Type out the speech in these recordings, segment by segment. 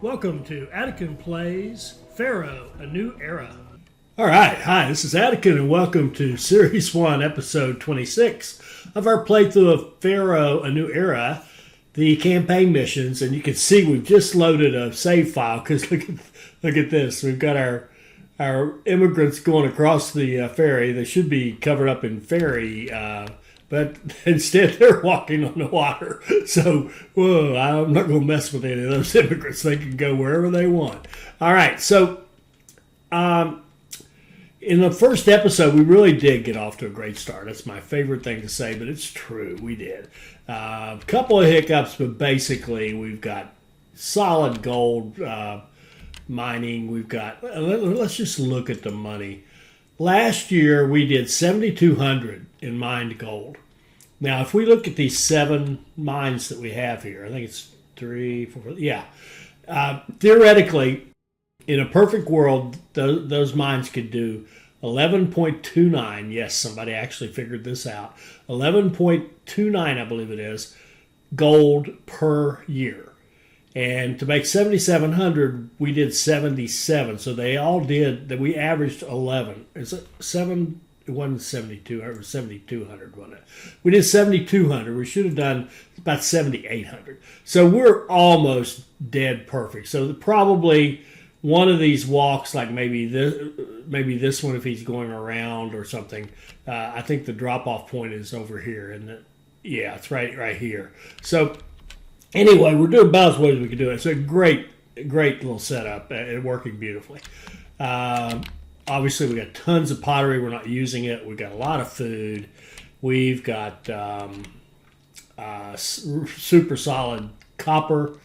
Welcome to Attican Plays Pharaoh, A New Era. All right, hi, this is Attican, and welcome to Series 1, Episode 26 of our playthrough of Pharaoh, A New Era, the campaign missions. And you can see we've just loaded a save file, because look at this. We've got our immigrants going across the ferry. They should be covered up in ferry, but instead they're walking on the water. So, whoa, I'm not going to mess with any of those immigrants. They can go wherever they want. All right, so in the first episode, we really did get off to a great start. That's my favorite thing to say, but it's true. We did. A couple of hiccups, but basically we've got solid gold mining. We've got, let's just look at the money. Last year, we did 7,200 in mined gold. Now, if we look at these 7 mines that we have here, I think it's 3, 4, yeah. Theoretically, in a perfect world, those mines could do 11.29. Yes, somebody actually figured this out. 11.29, I believe it is, gold per year. And to make 7,700, we did 77. So they all did, that we averaged 11. It's 7, it wasn't 72, it was 7,200, wasn't it? We did 7,200. We should have done about 7,800. So we're almost dead perfect. So probably one of these walks, like maybe this one if he's going around or something, I think the drop-off point is over here. And yeah, it's right here. So anyway, we're doing about as well as we can do it. It's a great little setup and working beautifully. Obviously, we got tons of pottery. We're not using it. We've got a lot of food. We've got super solid copper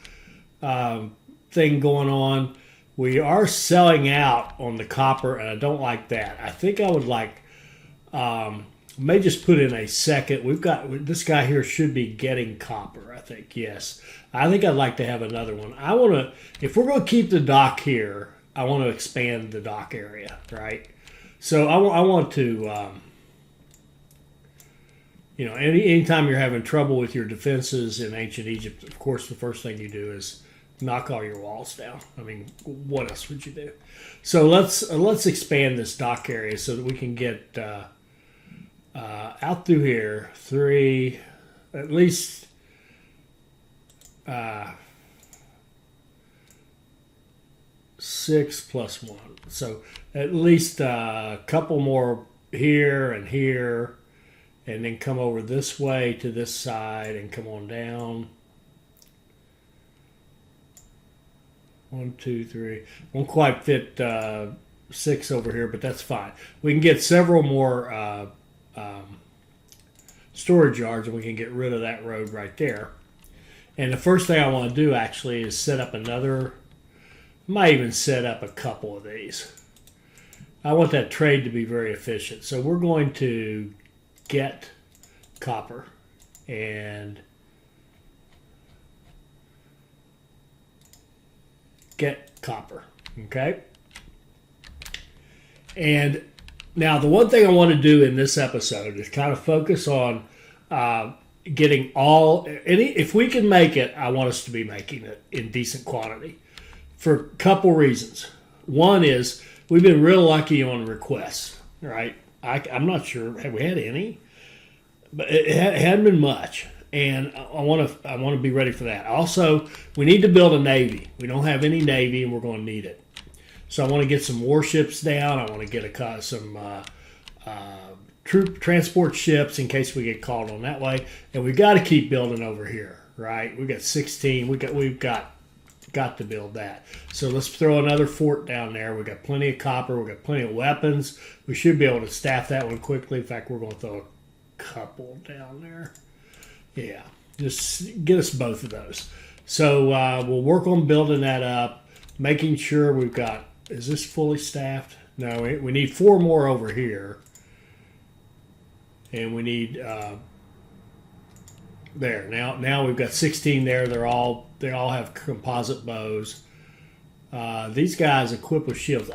thing going on. We are selling out on the copper, and I don't like that. I think I would like, may just put in a second. We've got, this guy here should be getting copper, I think, yes. I think I'd like to have another one. I want to, if we're going to keep the dock here, I want to expand the dock area, right? So I want to, anytime you're having trouble with your defenses in ancient Egypt, of course, the first thing you do is knock all your walls down. I mean, what else would you do? So let's expand this dock area so that we can get out through here 3, at least 6 plus 1. So at least a couple more here, and then come over this way to this side and come on down. 1, 2, 3. Won't quite fit 6 over here, but that's fine. We can get several more storage yards, and we can get rid of that road right there. And the first thing I want to do actually is set up another. I might even set up a couple of these. I want that trade to be very efficient. So we're going to get copper and get copper, okay? And now the one thing I want to do in this episode is kind of focus on getting if we can make it, I want us to be making it in decent quantity for a couple reasons. One is we've been real lucky on requests, right? I'm not sure, have we had any? But it hadn't been much. And I want to be ready for that. Also, we need to build a navy. We don't have any navy, and we're going to need it. So I want to get some warships down. I want to get some troop transport ships in case we get called on that way. And we've got to keep building over here, right? We've got 16. We've got to build that. So let's throw another fort down there. We've got plenty of copper. We've got plenty of weapons. We should be able to staff that one quickly. In fact, we're going to throw a couple down there. Yeah, just get us both of those. So we'll work on building that up, making sure we've got, is this fully staffed? No, we need 4 more over here. And we need, there, now we've got 16 there. They all have composite bows. These guys equipped with shields.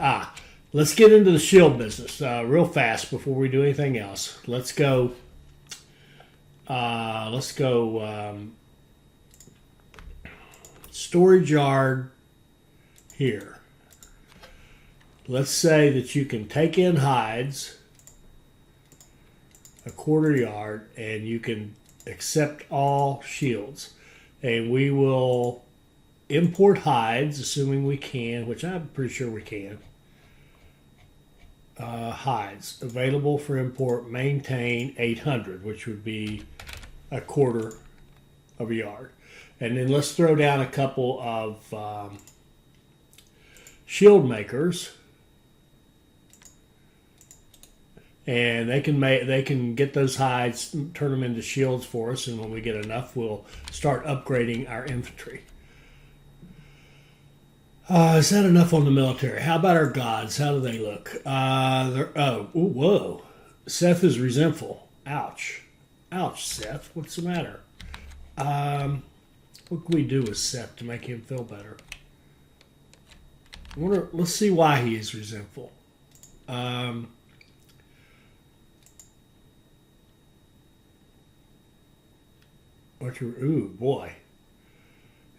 Let's get into the shield business real fast before we do anything else. Let's go. Storage yard here. Let's say that you can take in hides a quarter yard and you can accept all shields. And we will import hides, assuming we can, which I'm pretty sure we can. Hides available for import, maintain 800, which would be a quarter of a yard. And then let's throw down a couple of shield makers, and they can get those hides, turn them into shields for us, and when we get enough, we'll start upgrading our infantry. Is that enough on the military? How about our gods? How do they look? Whoa. Seth is resentful. Ouch. Ouch, Seth. What's the matter? What can we do with Seth to make him feel better? Let's see why he is resentful. Ooh, boy.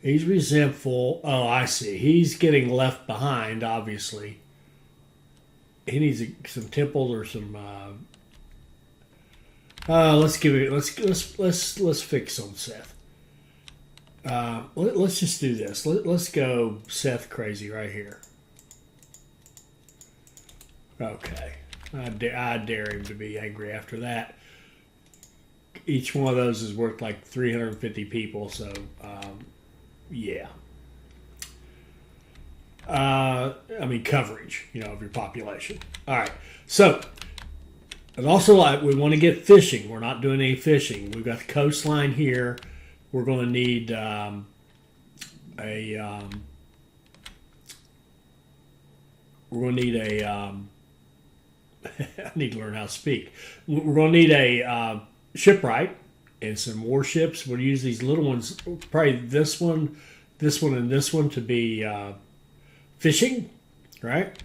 He's resentful. Oh, I see. He's getting left behind, obviously. He needs some temples or some let's fix on Seth. Let's just do this. Let's go Seth crazy right here. Okay. I dare him to be angry after that. Each one of those is worth like 350 people, so yeah. Coverage, of your population. All right. So, and also we want to get fishing. We're not doing any fishing. We've got the coastline here. We're going to need I need to learn how to speak. We're going to need a shipwright and some warships. We'll use these little ones, probably this one, and this one to be fishing, right?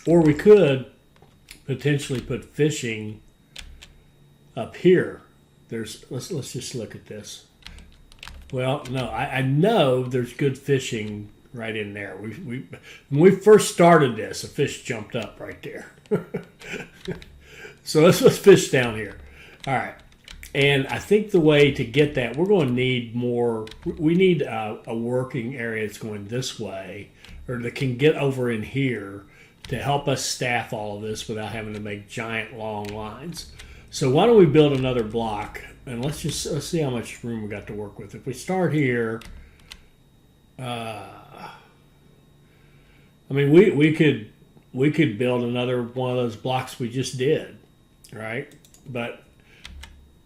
Or we could potentially put fishing up here. Let's just look at this. Well, no, I know there's good fishing right in there. When we first started this, a fish jumped up right there. So let's fish down here. All right. And I think the way to get that, we're going to need more. We need a working area that's going this way, or that can get over in here to help us staff all of this without having to make giant long lines. So why don't we build another block, and let's see how much room we got to work with. If we start here, we could build another one of those blocks we just did, right? But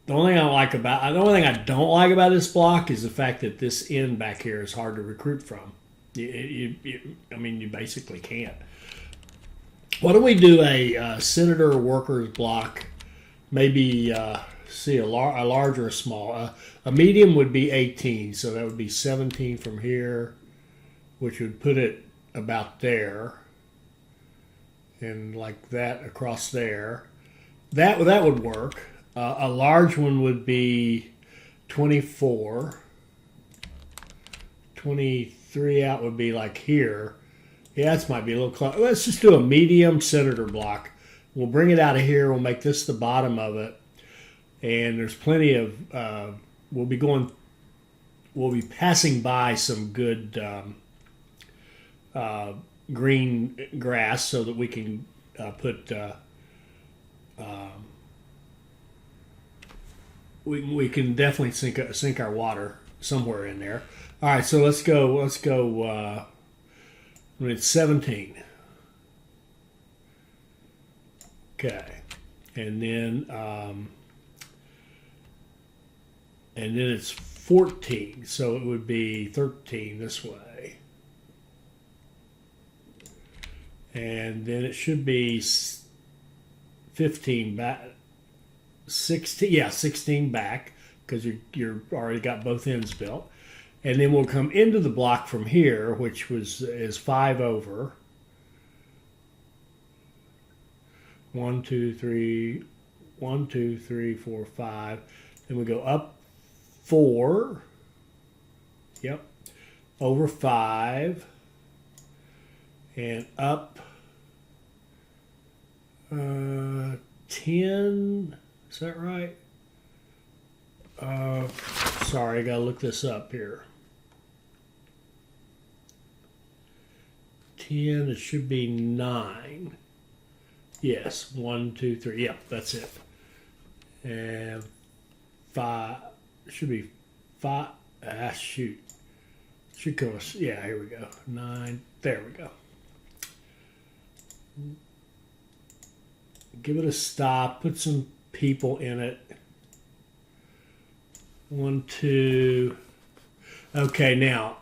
the only thing I don't like about this block is the fact that this end back here is hard to recruit from. You basically can't. Why don't we do a senator workers block? Maybe a large or a small. A medium would be 18, so that would be 17 from here, which would put it about there, and like that across there. That would work. A large one would be 24. 23 out would be like here. Yeah, this might be a little close. Let's just do a medium senator block. We'll bring it out of here. We'll make this the bottom of it. And there's plenty of, we'll be passing by some good green grass so that we can put, we can definitely sink our water somewhere in there. All right, so let's go. It's 17. Okay, and then it's 14, so it would be 13 this way, and then it should be 15 back. 16 back, because you're already got both ends built, and then we'll come into the block from here, which is 5 over. 1, 2, 3, 1, 2, 3, 4, 5. Then we go up 4. Yep. Over 5. and up 10. Is that right? Sorry, I gotta look this up here. 10, it should be 9. Yes, 1, 2, 3. Yep, that's it. And 5, it should be 5. Shoot. Should go, yeah, here we go. 9, there we go. Give it a stop, put some people in it. 1, 2. Okay, now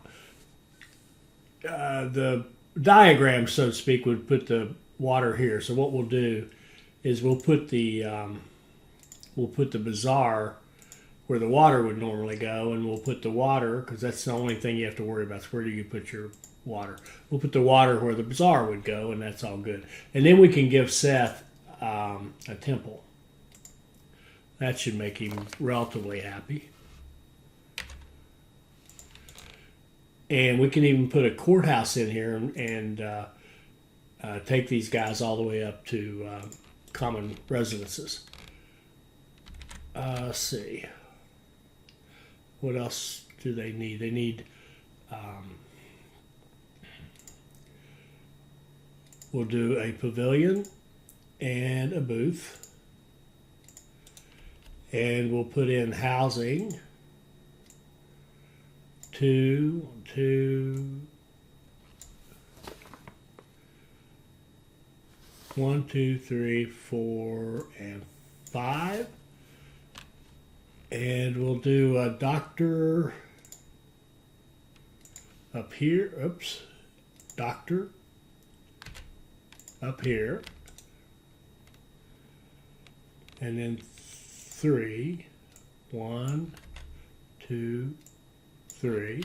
the diagram, so to speak, would put the water here. So what we'll do is we'll put the bazaar where the water would normally go, and we'll put the water, because that's the only thing you have to worry about is where do you put your water. We'll put the water where the bazaar would go, and that's all good. And then we can give Seth a temple. That should make him relatively happy. And we can even put a courthouse in here and take these guys all the way up to common residences. Let's see. What else do they need? They need, we'll do a pavilion and a booth. And we'll put in housing. 2, 1, 2, 3, 4, and 5. And we'll do a doctor up here. Oops. Doctor up here. And then 3. 1, 2, 3.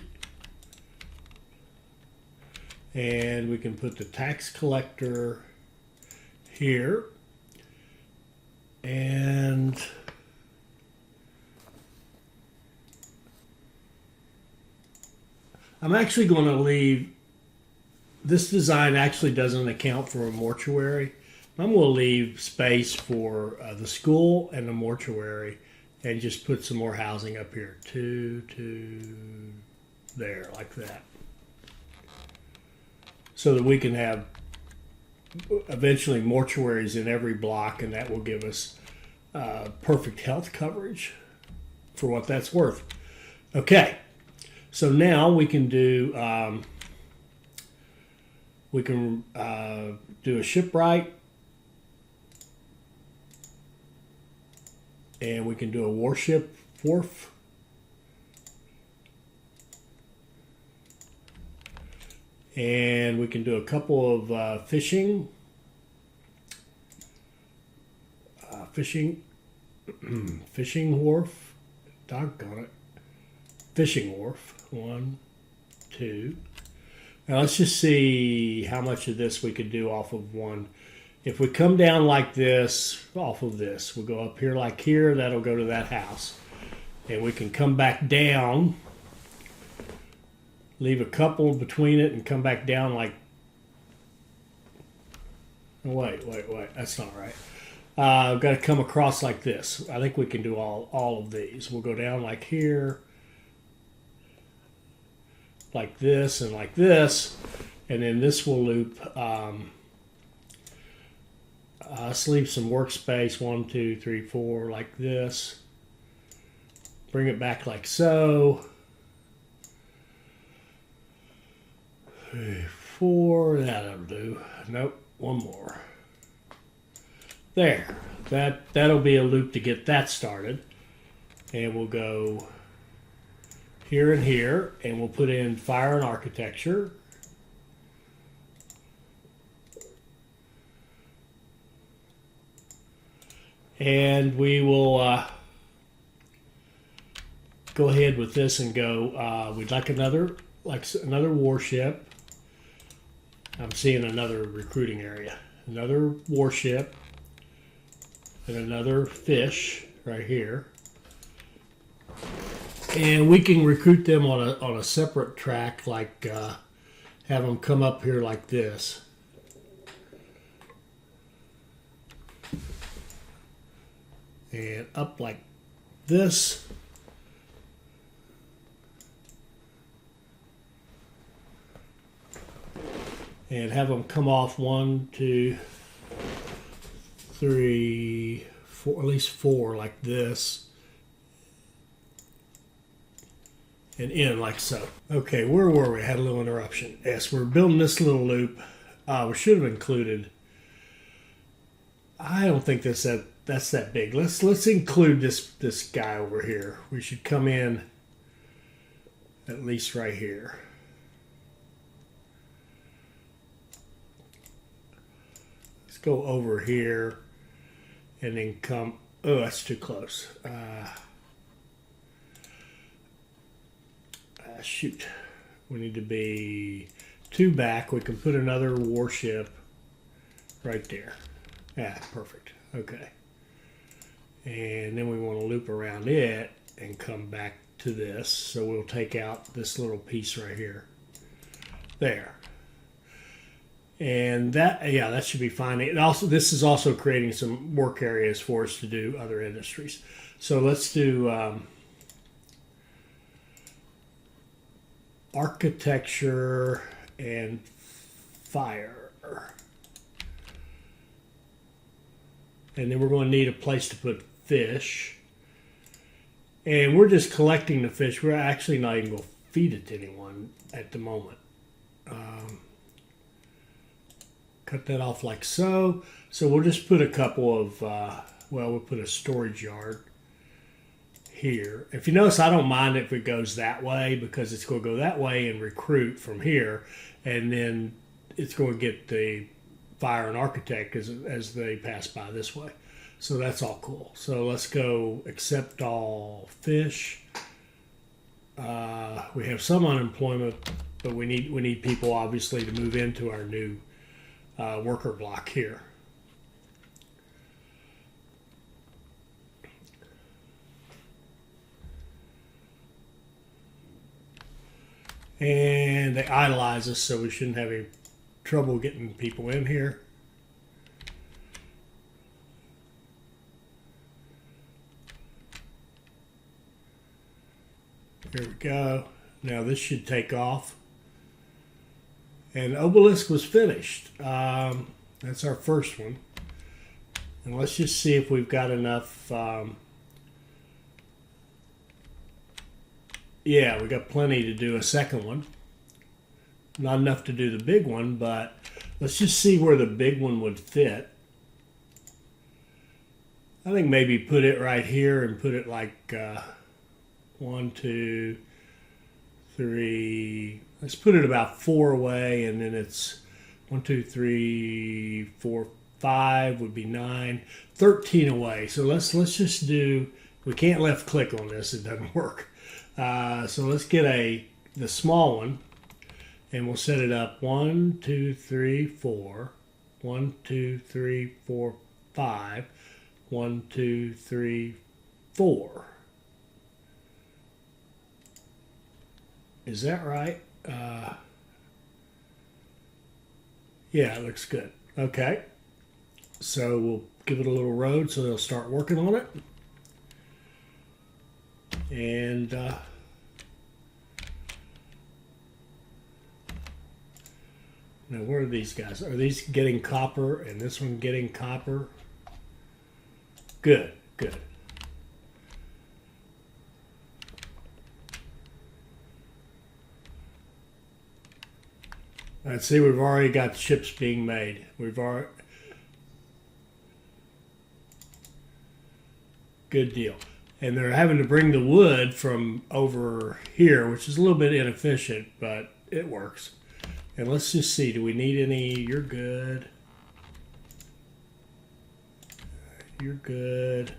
And we can put the tax collector here. And I'm actually going to leave, this design actually doesn't account for a mortuary. I'm going to leave space for the school and the mortuary and just put some more housing up here. 2, 2, there, like that. So that we can have eventually mortuaries in every block, and that will give us perfect health coverage for what that's worth. Okay. So now we can do a shipwright, and we can do a warship wharf, and we can do a couple of fishing wharf. Doggone it. Fishing wharf. 1, 2. Now let's just see how much of this we could do off of one. If we come down like this, off of this, we'll go up here like here, that'll go to that house. And we can come back down, leave a couple between it, and come back down like, wait, that's not right. I've got to come across like this. I think we can do all of these. We'll go down like here, like this, and and then this will loop. Let's leave some workspace, 1, 2, 3, 4, like this. Bring it back like so. 3, 4, that'll do. Nope, one more. There, that'll be a loop to get that started. And we'll go here and here, and we'll put in fire and architecture. And we will go ahead with this and go, we'd like another warship. I'm seeing another recruiting area. Another warship and another fish right here. And we can recruit them on a separate track, like have them come up here like this. And up like this. And have them come off 1, 2, 3, 4, at least 4 like this. And in like so. Okay, where were we? Had a little interruption. Yes, we're building this little loop. We should have included. I don't think that's that big. Let's include this guy over here. We should come in at least right here. Let's go over here and then come. Oh, that's too close. Shoot, we need to be 2 back. We can put another warship right there. Yeah, perfect. Okay. And then we want to loop around it and come back to this. So we'll take out this little piece right here. There. And that, yeah, that should be fine. It also, this is also creating some work areas for us to do other industries. So let's do architecture and fire. And then we're going to need a place to put fish. And we're just collecting the fish. We're actually not even going to feed it to anyone at the moment. Cut that off like so. So we'll just put a couple of, we'll put a storage yard here. If you notice, I don't mind if it goes that way because it's going to go that way and recruit from here, and then it's going to get the fire and architect as they pass by this way. So that's all cool. So let's go accept all fish. We have some unemployment, but we need people obviously to move into our new worker block here. And they idolize us, so we shouldn't have any trouble getting people in here. Here we go. Now this should take off. And obelisk was finished. That's our first one. And let's just see if we've got enough. Yeah, we got plenty to do a second one. Not enough to do the big one, but let's just see where the big one would fit. I think maybe put it right here and put it like 1, 2, 3. Let's put it about 4 away, and then it's 1, 2, 3, 4, 5 would be 9, 13 away. So let's just do. We can't left click on this; it doesn't work. So let's get the small one, and we'll set it up 1, 2, 3, 4, 1, 2, 3, 4, 5, 1, 2, 3, 4. Is that right? Yeah, it looks good. Okay. So we'll give it a little road so they'll start working on it. And now where are these guys? Are these getting copper and this one getting copper? Good, good. Let's see, we've already got ships being made. We've already... Good deal. And they're having to bring the wood from over here, which is a little bit inefficient, but it works. And let's just see, do we need any? You're good. You're good.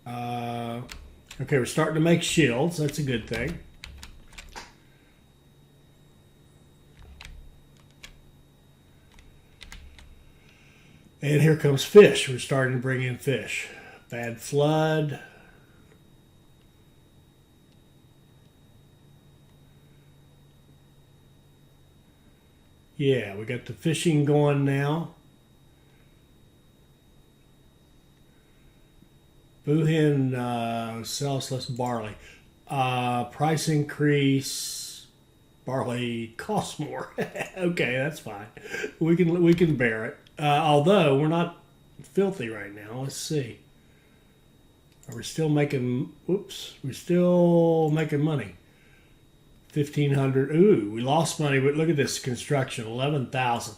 Okay, we're starting to make shields. That's a good thing. And here comes fish. We're starting to bring in fish. Bad flood. Yeah, we got the fishing going now. Boohin sells less barley. Price increase. Barley costs more. Okay, that's fine. We can bear it. Although we're not filthy right now. Let's see. Are we still making? Whoops, we're still making money. 1,500. Ooh, we lost money, but look at this construction. 11,000.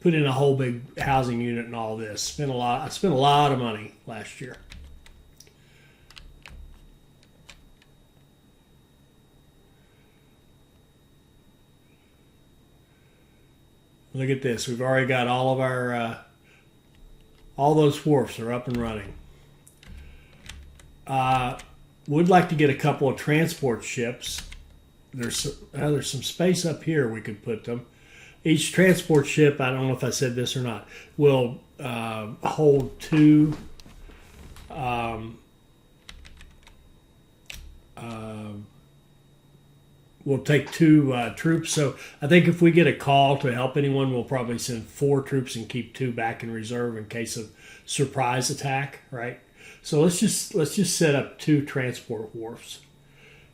Put in a whole big housing unit and all this. Spent a lot. I spent a lot of money last year. Look at this. We've already got all of our, all those wharfs are up and running. Would like to get a couple of transport ships. There's some space up here we could put them. Each transport ship, I don't know if I said this or not, will hold two we'll take two troops. So I think if we get a call to help anyone, we'll probably send 4 troops and keep 2 back in reserve in case of surprise attack, right? So let's just set up 2 transport wharfs.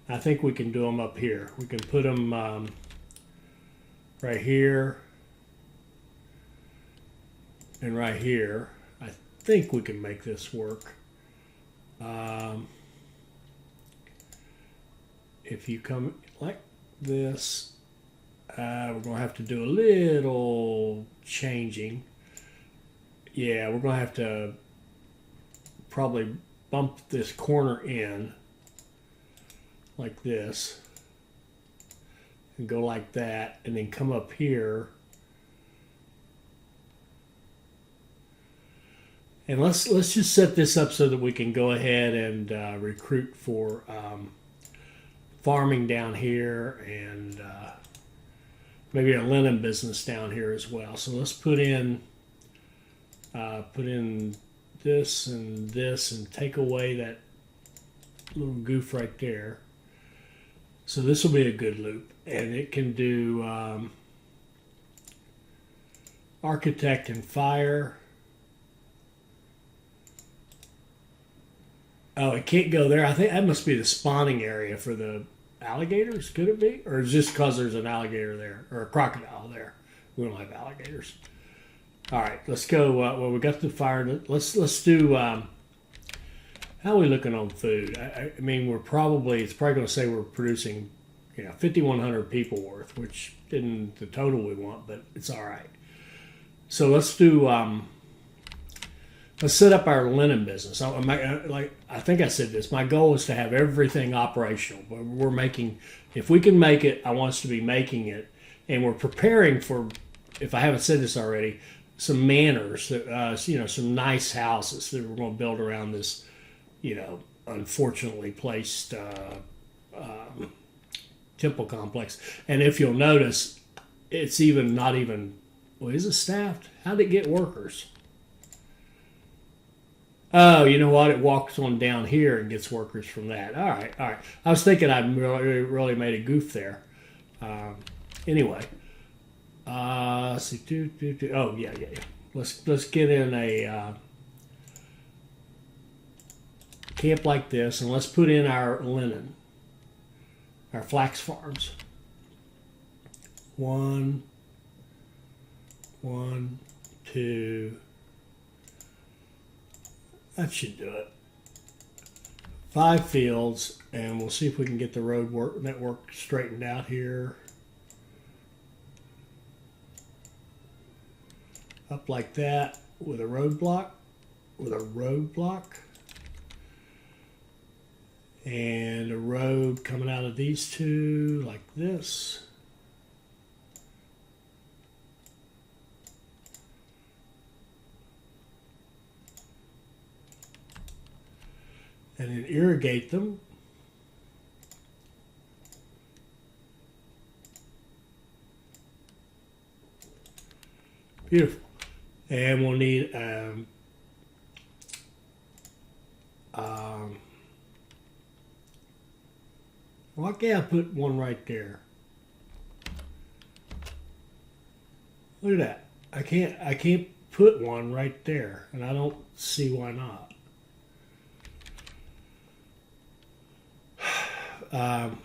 I think we can do them up here. We can put them right here and right here. I think we can make this work. If you come like this, we're going to have to do a little changing. Yeah, we're going to have to probably bump this corner in like this and go like that, and then come up here. And let's just set this up so that we can go ahead and recruit for farming down here, and maybe a linen business down here as well. So let's put in this and take away that little goof right there. So this will be a good loop, and it can do architect and fire. Oh, it can't go there. I think that must be the spawning area for the alligators. Could it be? Or is this because there's an alligator there or a crocodile there? We don't have alligators. All right, let's go. Well, we got the fire. Let's do. How are we looking on food? I mean, it's probably going to say we're producing, 5,100 people worth, which isn't the total we want, but it's all right. So let's do. Let's set up our linen business. I think I said this. My goal is to have everything operational. But we're making, if we can make it, I want us to be making it, and we're preparing for. If I haven't said this already, some manors, some nice houses that we're going to build around this, unfortunately placed temple complex. And if you'll notice, it's not even. Well, is it staffed? How did it get workers? Oh, you know what? It walks on down here and gets workers from that. All right. I was thinking I really made a goof there. Anyway, let's see. Oh, yeah. Let's get in a camp like this, and let's put in our linen, our flax farms. 1, 2. That should do it. 5 fields, and we'll see if we can get the road network straightened out here. Up like that with a roadblock. And a road coming out of these two like this. And then irrigate them. Beautiful. And we'll need why can't I put one right there? Look at that. I can't put one right there, and I don't see why not.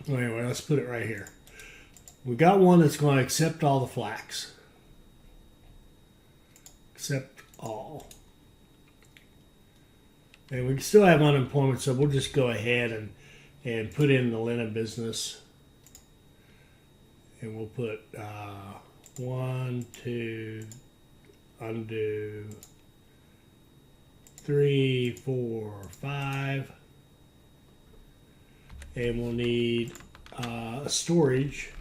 Anyway, let's put it right here. We got one that's going to accept all the flax. Accept all. And we still have unemployment, so we'll just go ahead and put in the linen business. And we'll put 1, 2, undo, 3, 4, 5. And we'll need a storage,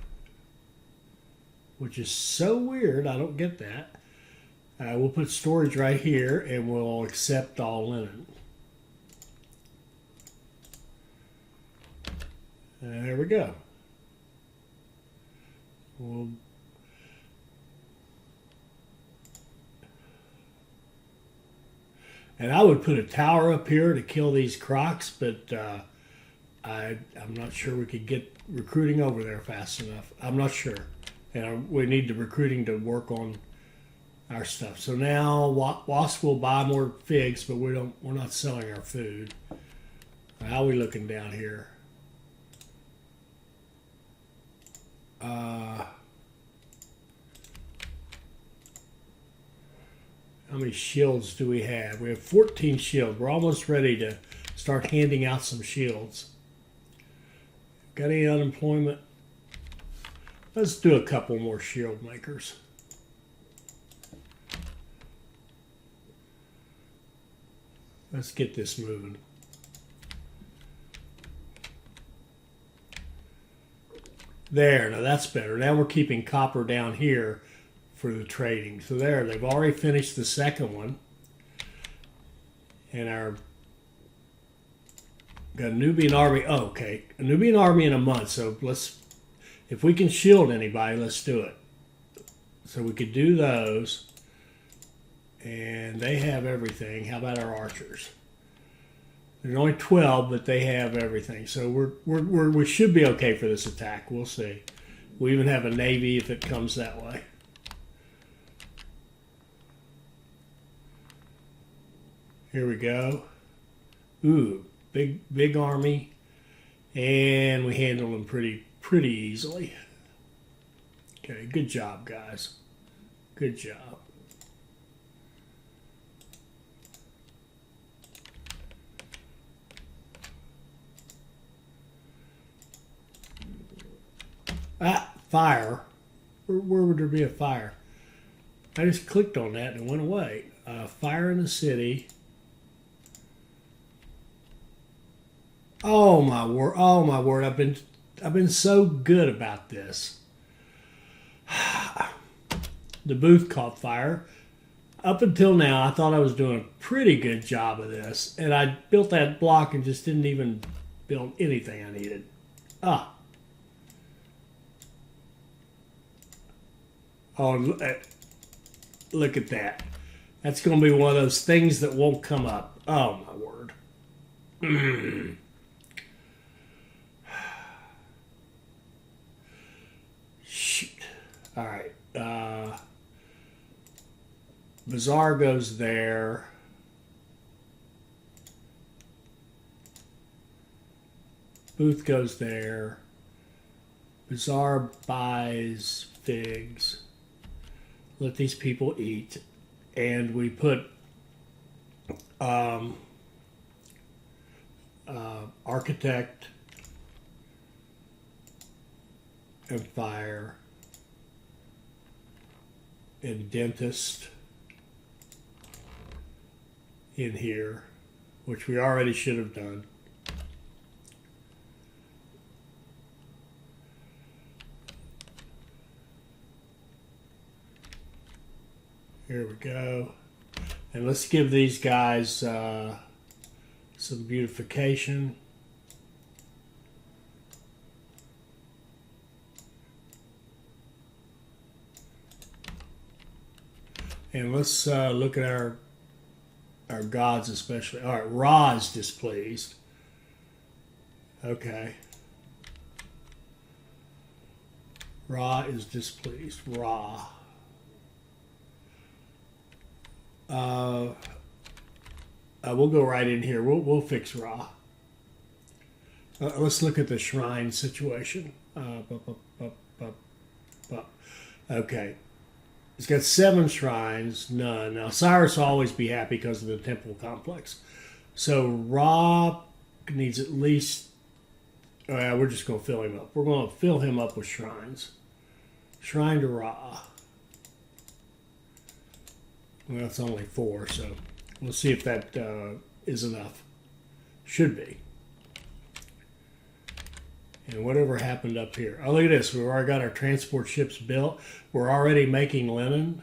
which is so weird. I don't get that. We'll put storage right here, and we'll accept all linen. And there we go. And I would put a tower up here to kill these crocs, but I'm not sure we could get recruiting over there fast enough. I'm not sure. And we need the recruiting to work on our stuff. So now Wasp will buy more figs, but we're not selling our food. How are we looking down here? How many shields do we have? We have 14 shields. We're almost ready to start handing out some shields. Got any unemployment? Let's do a couple more shield makers. Let's get this moving. There, now that's better. Now we're keeping copper down here for the trading. So there, they've already finished the second one. And got a Nubian army. Oh, okay. A Nubian army in a month. So if we can shield anybody, let's do it. So we could do those. And they have everything. How about our archers? There's only 12, but they have everything. So we should be okay for this attack. We'll see. We even have a navy if it comes that way. Here we go. Ooh, big army, and we handle them pretty easily. Okay, good job, guys. Good job. Fire. Where would there be a fire? I just clicked on that and it went away. Fire in the city. Oh my word! Oh my word! I've been so good about this. The booth caught fire. Up until now, I thought I was doing a pretty good job of this, and I built that block and just didn't even build anything I needed. Oh, look at that. That's going to be one of those things that won't come up. Oh, my word. Shoot. All right. Bazaar goes there. Booth goes there. Bazaar buys figs. Let these people eat. And we put architect and fire and dentist in here, which we already should have done. Here we go. And let's give these guys some beautification. And let's look at our gods especially. All right, Ra is displeased. Okay. Ra is displeased. Ra. We'll go right in here. We'll fix Ra. Let's look at the shrine situation. Okay. It's got 7 shrines, none. Now, Cyrus will always be happy because of the temple complex. So, Ra needs at least... we're just going to fill him up. We're going to fill him up with shrines. Shrine to Ra. Well, it's only 4, so we'll see if that is enough. Should be. And whatever happened up here. Oh, look at this. We've already got our transport ships built. We're already making linen.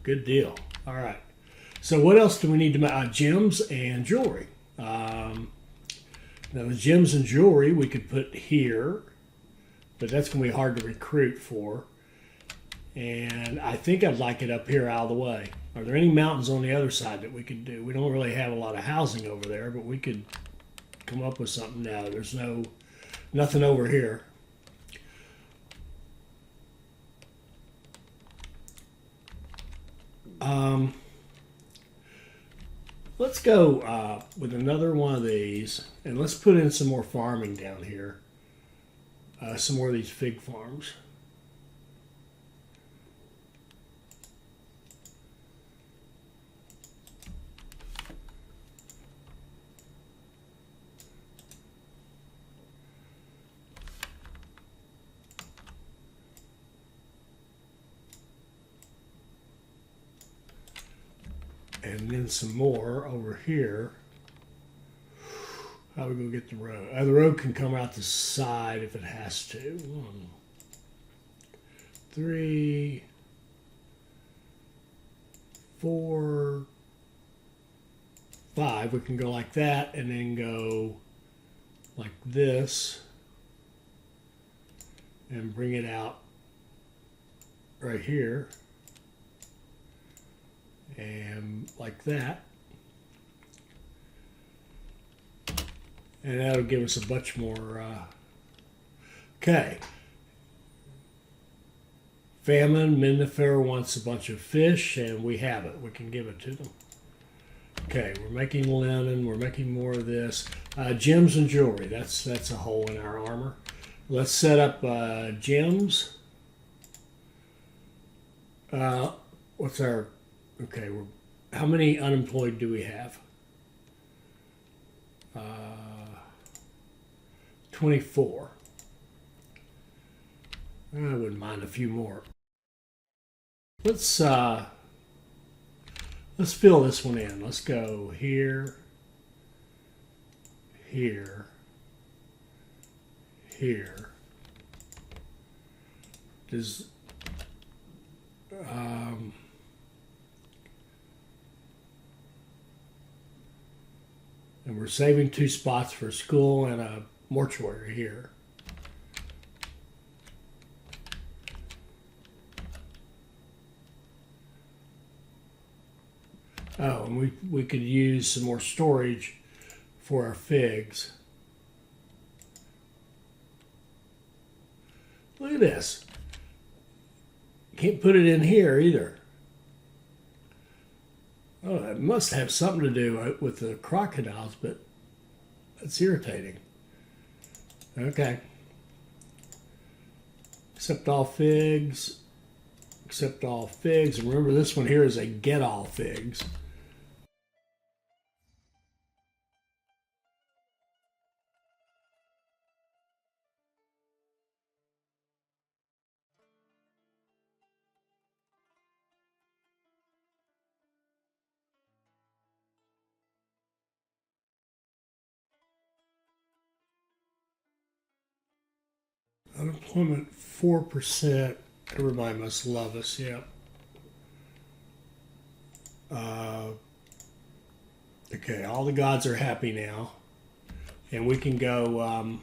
Good deal. All right. So what else do we need to make? Gems and jewelry. Now the gems and jewelry we could put here, but that's going to be hard to recruit for. And I think I'd like it up here out of the way. Are there any mountains on the other side that we could do? We don't really have a lot of housing over there, but we could come up with something. No, there's nothing over here. Let's go with another one of these, and let's put in some more farming down here. Some more of these fig farms. And then some more over here. How are we going to get the road? The road can come out the side if it has to. 1, 3, 4, 5. We can go like that and then go like this and bring it out right here. And like that. And that'll give us a bunch more. Okay. Famine, Pharaoh wants a bunch of fish, and we have it. We can give it to them. Okay, we're making linen. We're making more of this. Gems and jewelry. That's a hole in our armor. Let's set up gems. What's our... Okay, how many unemployed do we have? 24. I wouldn't mind a few more. Let's fill this one in. Let's go here, here, here. Does and we're saving 2 spots for school and a mortuary here. Oh, and we could use some more storage for our figs. Look at this. Can't put it in here either. Oh, that must have something to do with the crocodiles, but that's irritating. Okay. Accept all figs. Accept all figs. And remember, this one here is a get all figs. Unemployment 4%. Everybody must love us. Yep. Okay, all the gods are happy now, and we can go.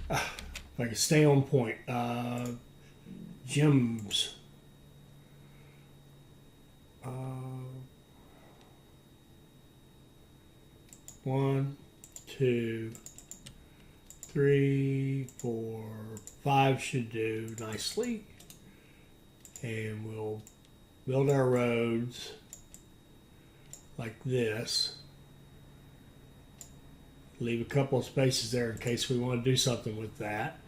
If I can stay on point. Gems. 1, 2, 3, 4, 5 should do nicely. And we'll build our roads like this. Leave a couple of spaces there in case we want to do something with that.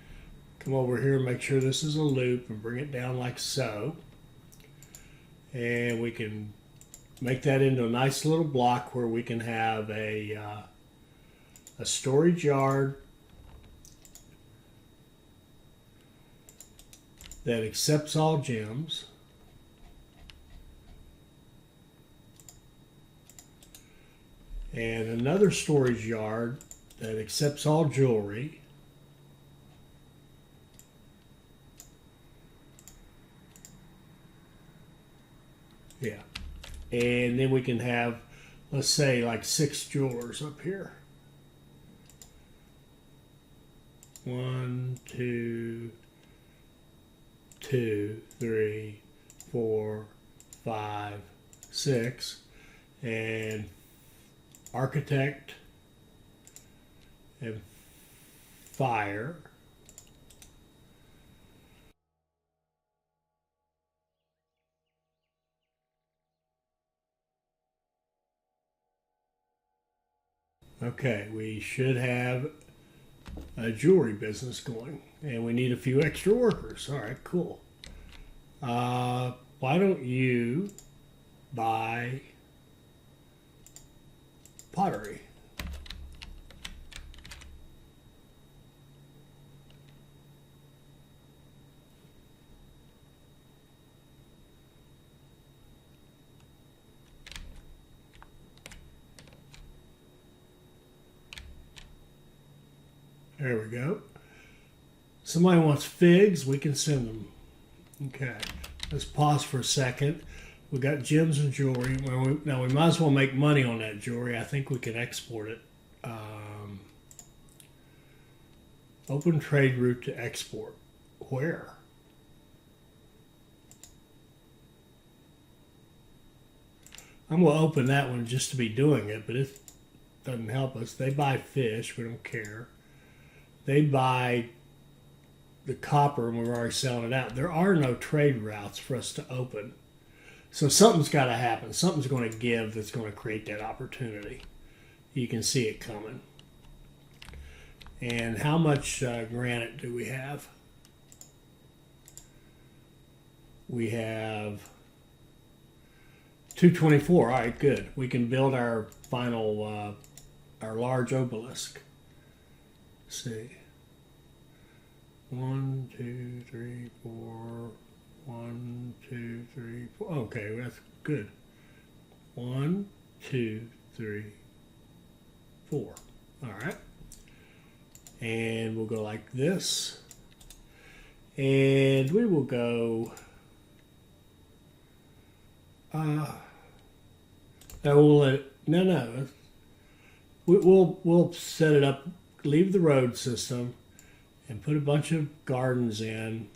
Come over here and make sure this is a loop and bring it down like so. And we can make that into a nice little block where we can have a storage yard that accepts all gems. And another storage yard that accepts all jewelry. Yeah. And then we can have, let's say, like 6 jewelers up here. 1, 2, 2, 3, 4, 5, 6. And architect and fire. Okay, we should have a jewelry business going, and we need a few extra workers. All right, cool. Why don't you buy pottery? There we go. Somebody wants figs, we can send them. Okay, let's pause for a second. We got gems and jewelry. Now we might as well make money on that jewelry. I think we can export it. Open trade route to export. Where? I'm going to open that one just to be doing it, but it doesn't help us. They buy fish. We don't care. They buy the copper, and we're already selling it out. There are no trade routes for us to open. So something's got to happen. Something's going to give that's going to create that opportunity. You can see it coming. And how much granite do we have? We have 224. All right, good. We can build our final, our large obelisk. Let's see. 1, 2, 3, 4. 1, 2, 3, 4. Okay, that's good. 1, 2, 3, 4. All right. And we'll go like this. And we will go. No. We'll set it up. Leave the road system, and put a bunch of gardens in.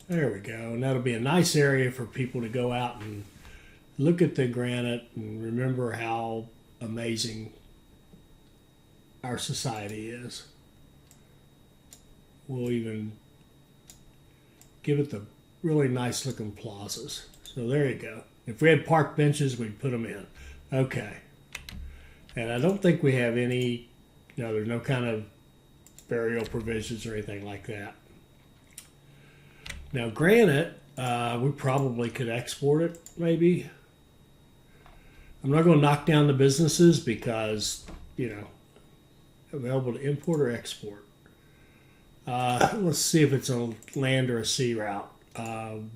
There we go. And that'll be a nice area for people to go out and look at the granite and remember how amazing our society is. We'll even give it the really nice looking plazas. So there you go. If we had park benches, we'd put them in. Okay. And I don't think we have any, there's no kind of burial provisions or anything like that. Now, granite, we probably could export it, maybe. I'm not going to knock down the businesses because, available to import or export. Let's see if it's a land or a sea route.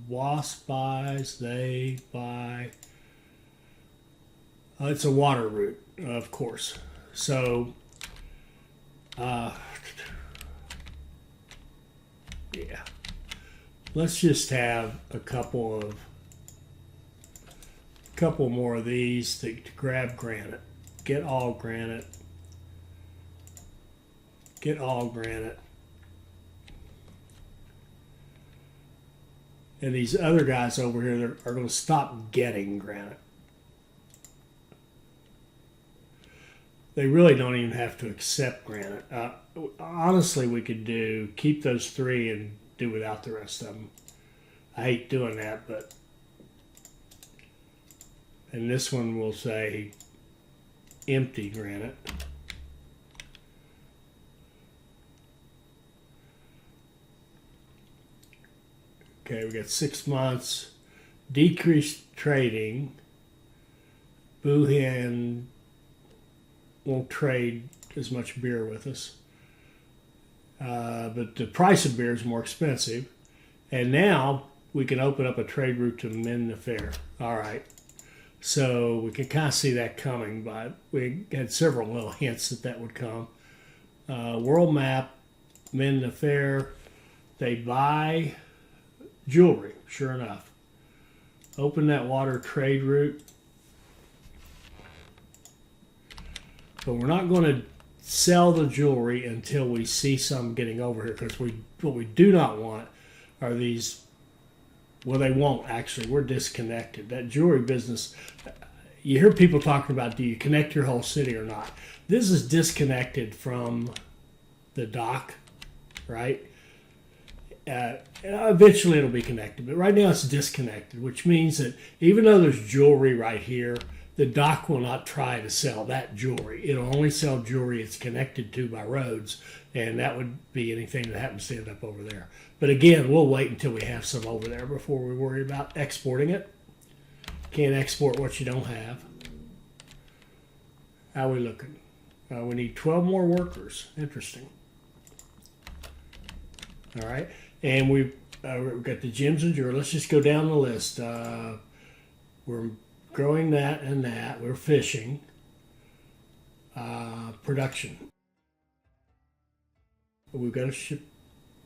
WASP buys, they buy. It's a water route, of course. So, yeah. Let's just have a couple more of these to grab granite. Get all granite. Get all granite. And these other guys over here are going to stop getting granite. they really don't even have to accept granite. Honestly, we could keep those 3 and do without the rest of them. I hate doing that, but, and this one will say empty granite. Okay, we got 6 months, decreased trading. Buhan won't trade as much beer with us, but the price of beer is more expensive. And now we can open up a trade route to mend the fair. All right, so we can kind of see that coming, but we had several little hints that would come. World map, mend the fair. They buy jewelry, sure enough. Open that water trade route. But we're not going to sell the jewelry until we see some getting over here, because what we do not want are these, well, they won't actually. We're disconnected. That jewelry business, you hear people talking about, do you connect your whole city or not? This is disconnected from the dock, right? Eventually it'll be connected, but right now it's disconnected, which means that even though there's jewelry right here, the dock will not try to sell that jewelry. It'll only sell jewelry it's connected to by roads, and that would be anything that happens to end up over there. But again, we'll wait until we have some over there before we worry about exporting it. Can't export what you don't have. How are we looking? We need 12 more workers. Interesting. All right, and we've got the gyms and jewelry. Let's just go down the list. We're growing that and that. We're fishing. Production. We've got a ship.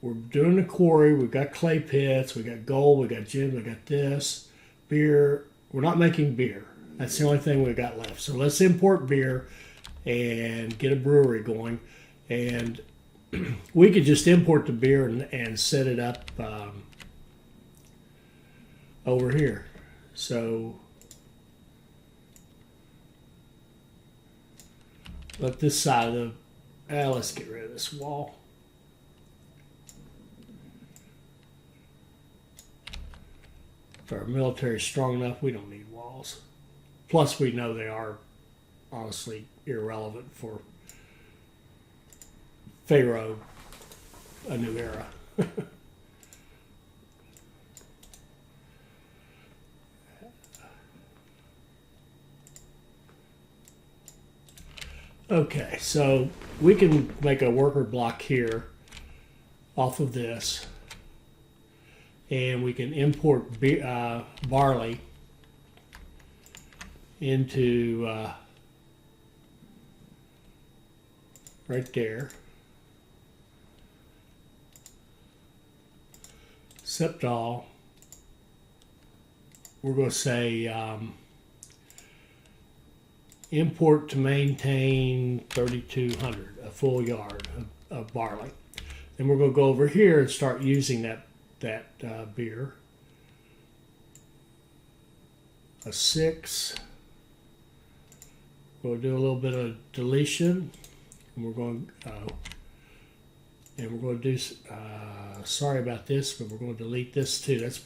We're doing the quarry. We've got clay pits. We got gold. We got gyms. We got this beer. We're not making beer. That's the only thing we've got left. So let's import beer and get a brewery going. And we could just import the beer and set it up over here. So let this side of the, let's get rid of this wall. If our military is strong enough, we don't need walls. Plus, we know they are honestly irrelevant for Pharaoh, a new era. Okay, so we can make a worker block here off of this, and we can import barley into right there. Septol, we're going to say import to maintain 3,200, a full yard of barley. Then we're going to go over here and start using that beer. A 6. We'll do a little bit of deletion, and we're going to do. Sorry about this, but we're going to delete this too. That's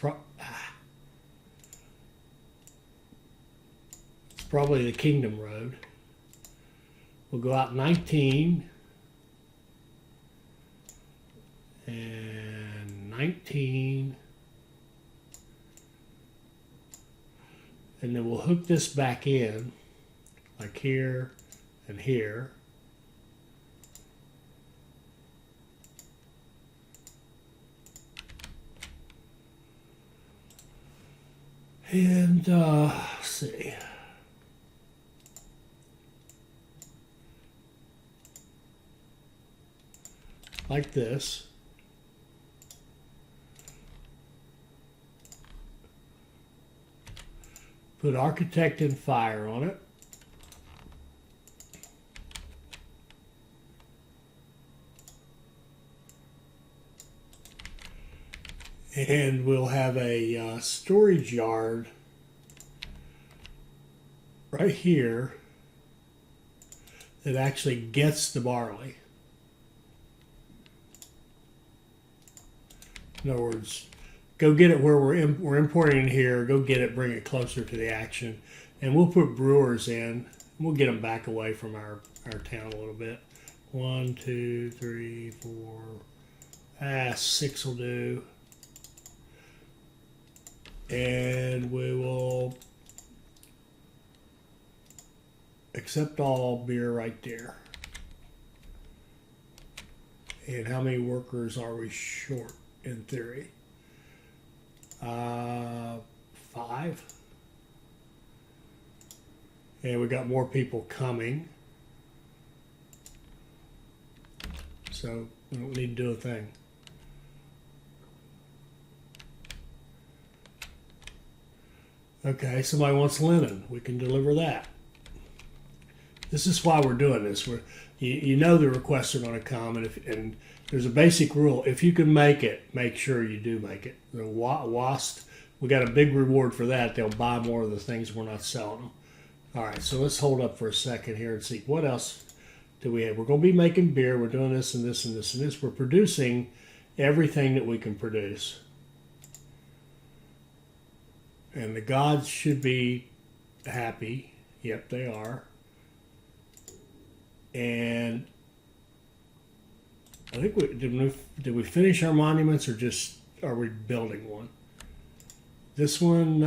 it's probably the Kingdom Road. We'll go out 19 and 19, and then we'll hook this back in, like here and here. And let's see. Like this. Put architect and fire on it. And we'll have a storage yard right here that actually gets the barley. In other words, go get it where we're importing it here. Go get it, bring it closer to the action, and we'll put brewers in. We'll get them back away from our town a little bit. 1, 2, 3, 4. 6 will do. And we will accept all beer right there. And how many workers are we short in theory? 5. And we got more people coming. So we don't need to do a thing. Okay, somebody wants linen. We can deliver that. This is why we're doing this. You know the requests are going to come, and there's a basic rule. If you can make it, make sure you do make it. The WASP, we got a big reward for that. They'll buy more of the things we're not selling them. All right, so let's hold up for a second here and see what else do we have. We're going to be making beer. We're doing this and this and this and this. We're producing everything that we can produce. And the gods should be happy. Yep, they are. And I think did we finish our monuments, or just are we building one? This one,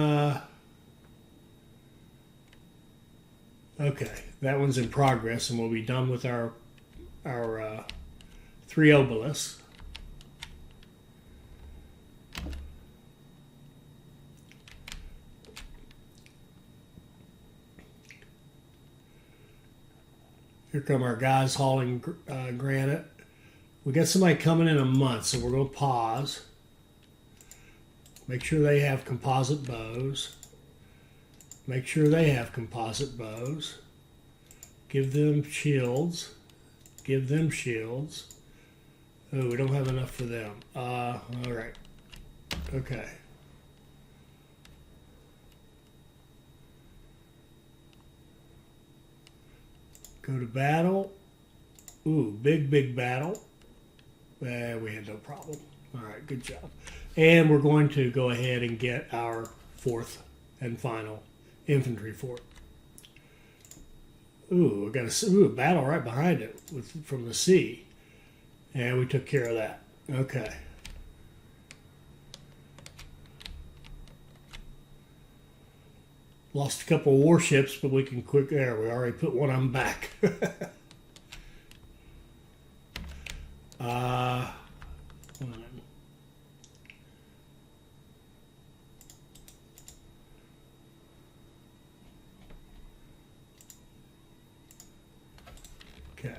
okay, that one's in progress, and we'll be done with our 3 obelisks. Here come our guys hauling granite. We got somebody coming in a month, so we're going to pause. Make sure they have composite bows. Make sure they have composite bows. Give them shields. Give them shields. Oh, we don't have enough for them. All right. Okay. Go to battle. Ooh, big battle. We had no problem. All right, good job. And we're going to go ahead and get our 4th and final infantry fort. Ooh, we got a battle right behind it from the sea. And we took care of that. Okay. Lost a couple of warships, but we can quick there. We already put one of them back. Okay.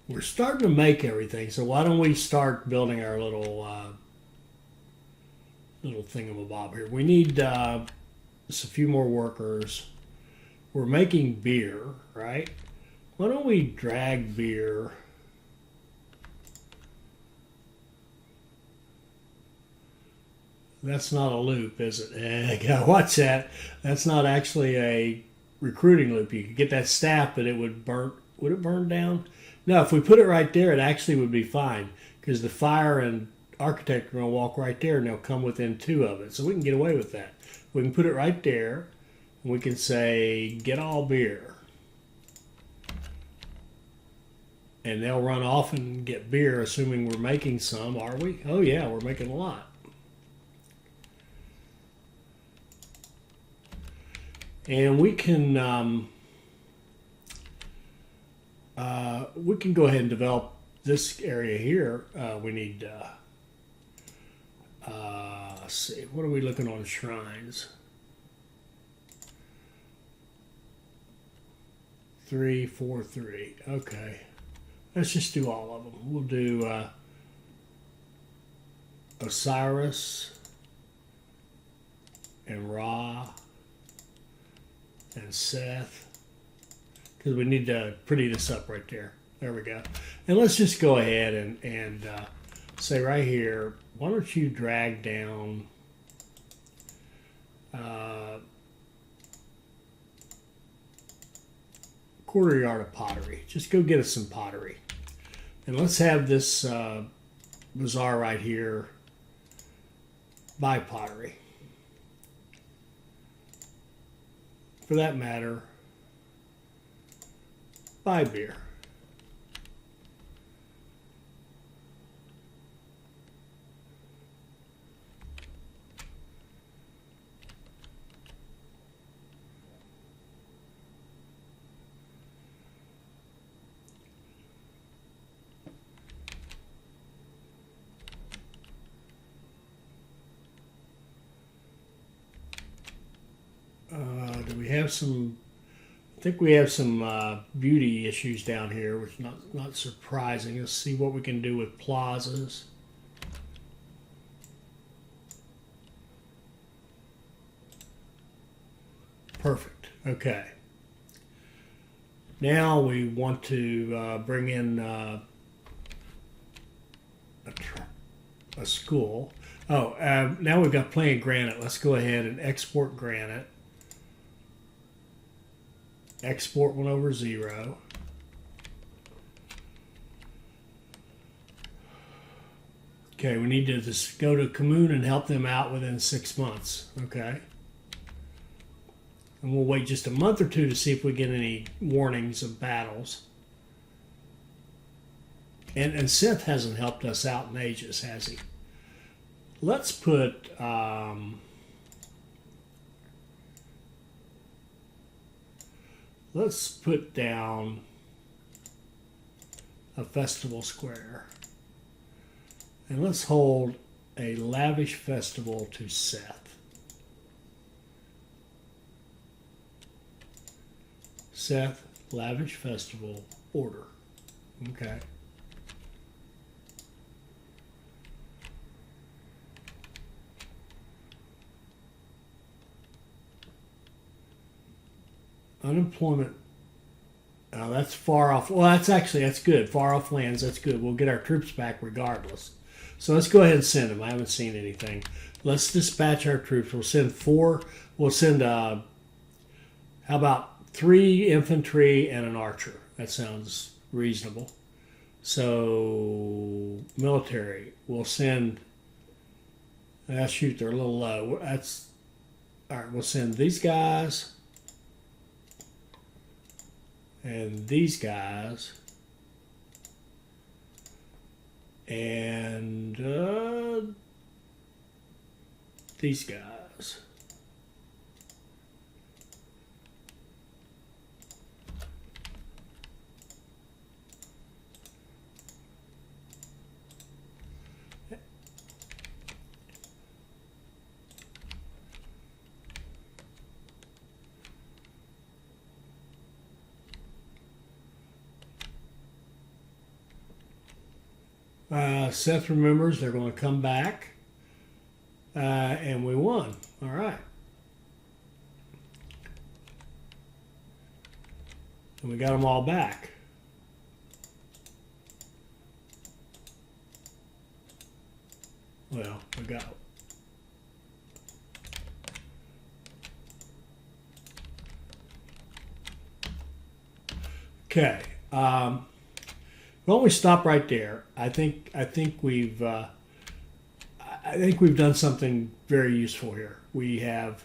We're starting to make everything, so why don't we start building our little thingamabob here? We need just a few more workers. We're making beer, right? Why don't we drag beer? That's not a loop, is it? Gotta watch that. That's not actually a recruiting loop. You could get that staff, but it would burn. Would it burn down? No, if we put it right there, it actually would be fine, because the fire and architect are going to walk right there, and they'll come within 2 of it. So we can get away with that. We can put it right there, and we can say, get all beer. And they'll run off and get beer, assuming we're making some, are we? Oh, yeah, we're making a lot. And we can go ahead and develop this area here. We need, let's see, what are we looking on shrines? 3, 4, 3. Okay. Let's just do all of them. We'll do Osiris and Ra and Seth, because we need to pretty this up right there. There we go. And let's just go ahead and say right here, why don't you drag down quarter yard of pottery. Just go get us some pottery. And let's have this bazaar right here buy pottery. For that matter, buy beer. Do we have some? I think we have some beauty issues down here, which is not surprising. Let's see what we can do with plazas. Perfect. Okay. Now we want to bring in a school. Oh, now we've got plenty of granite. Let's go ahead and export granite. Export one over 0. Okay, we need to just go to Commune and help them out within 6 months. Okay. And we'll wait just a month or two to see if we get any warnings of battles. And Seth hasn't helped us out in ages, has he? Let's put down a festival square. And let's hold a lavish festival to Seth. Seth, lavish festival, order. Okay. Unemployment. Oh, that's far off. Well, that's good. Far off lands, that's good. We'll get our troops back regardless. So let's go ahead and send them. I haven't seen anything. Let's dispatch our troops. We'll send 4. We'll send, how about 3 infantry and an archer? That sounds reasonable. So, military. We'll send, shoot, they're a little low. That's, all right, we'll send these guys. And these guys, and these guys. Seth remembers they're going to come back, and we won. All right. And we got them all back. Well, we got. Okay. Why don't we stop right there? I think we've done something very useful here. We have.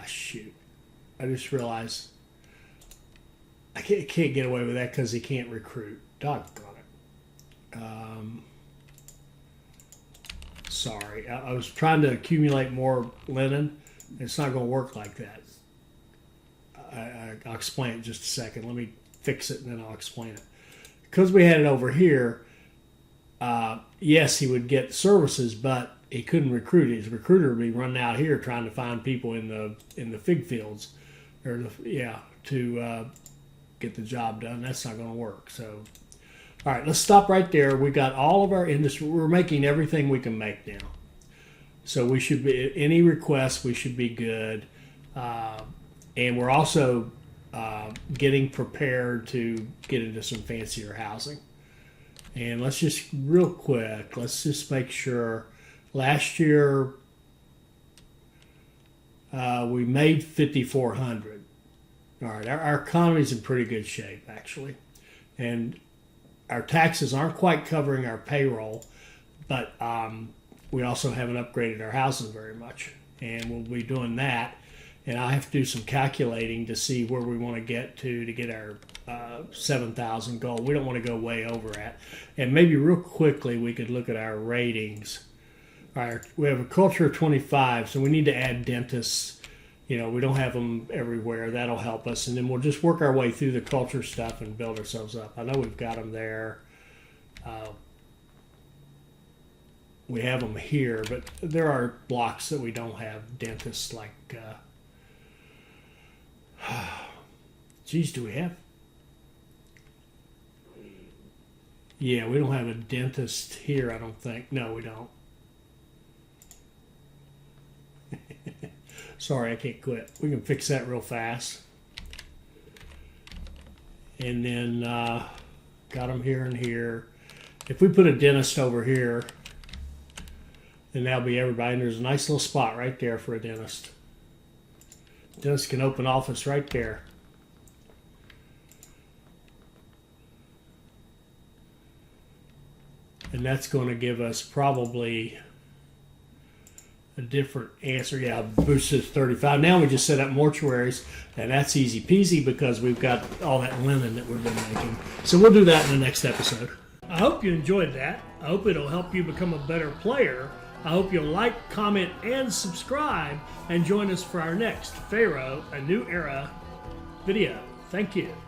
Shoot! I just realized I can't get away with that because he can't recruit. Doggone it. Sorry, I was trying to accumulate more linen. It's not going to work like that. I'll explain it in just a second. Let me fix it and then I'll explain it. Because we had it over here, yes, he would get services, but he couldn't recruit. His recruiter would be running out here trying to find people in the fig fields, to get the job done. That's not going to work. So, all right, let's stop right there. We got all of our industry. We're making everything we can make now. So we should be any requests. We should be good. And we're also getting prepared to get into some fancier housing. And let's just real quick, let's just make sure. Last year we made 5,400. All right, our economy's in pretty good shape actually, and our taxes aren't quite covering our payroll, but we also haven't upgraded our housing very much, and we'll be doing that. And I have to do some calculating to see where we want to get our 7,000 goal. We don't want to go way over at. And maybe real quickly we could look at our ratings. All right, we have a culture of 25, so we need to add dentists. You know, we don't have them everywhere. That'll help us. And then we'll just work our way through the culture stuff and build ourselves up. I know we've got them there. We have them here, but there are blocks that we don't have dentists like... geez, do we have? Yeah, we don't have a dentist here, I don't think. No, we don't. Sorry, I can't quit. We can fix that real fast. And then got them here and here. If we put a dentist over here, then that'll be everybody. And there's a nice little spot right there for a dentist. Dentist can open office right there. And that's going to give us probably a different answer. Yeah, boosted 35. Now we just set up mortuaries, and that's easy peasy because we've got all that linen that we've been making. So we'll do that in the next episode. I hope you enjoyed that. I hope it'll help you become a better player. I hope you'll like, comment, and subscribe, and join us for our next Pharaoh, A New Era video. Thank you.